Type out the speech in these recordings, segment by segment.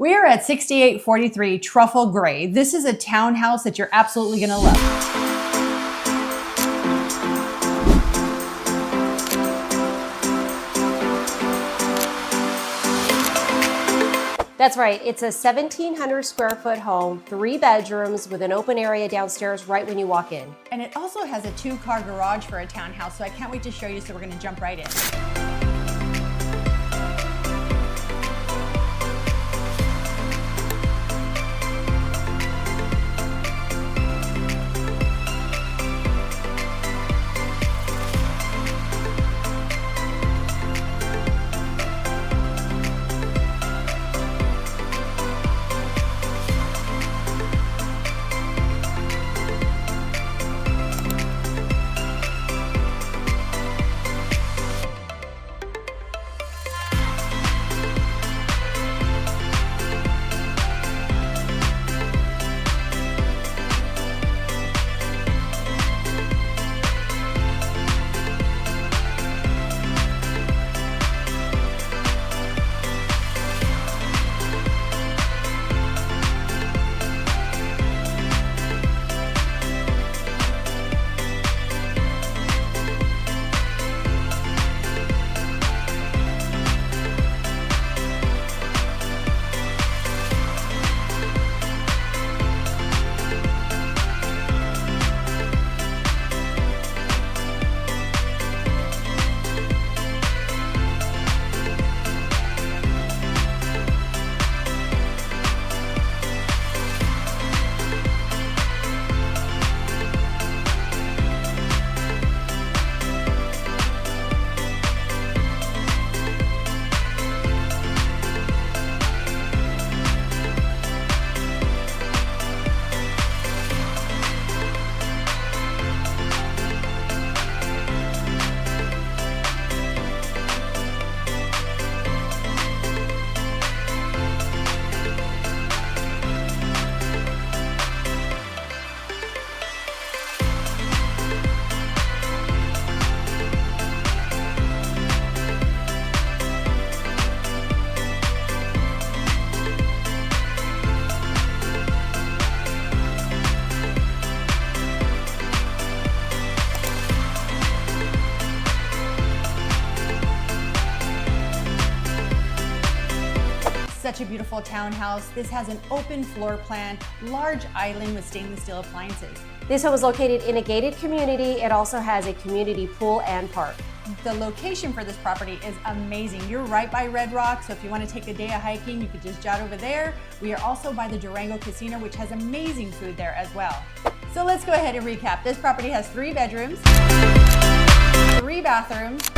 We are at 6843 Truffle Gray. This is a townhouse that you're absolutely gonna love. That's right, it's a 1,700 square foot home, 3 bedrooms with an open area downstairs right when you walk in. And it also has a 2-car garage for a townhouse, so I can't wait to show you, so we're gonna jump right in. Such a beautiful townhouse. This has an open floor plan, large island with stainless steel appliances. This home is located in a gated community. It also has a community pool and park. The location for this property is amazing. You're right by Red Rock, so if you want to take a day of hiking, you could just jot over there. We are also by the Durango Casino, which has amazing food there as well. So let's go ahead and recap. This property has 3 bedrooms, 3 bathrooms,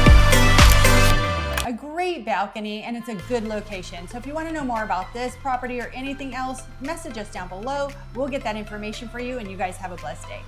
a great balcony, and it's a good location. So if you want to know more about this property or anything else, message us down below. We'll get that information for you, and you guys have a blessed day.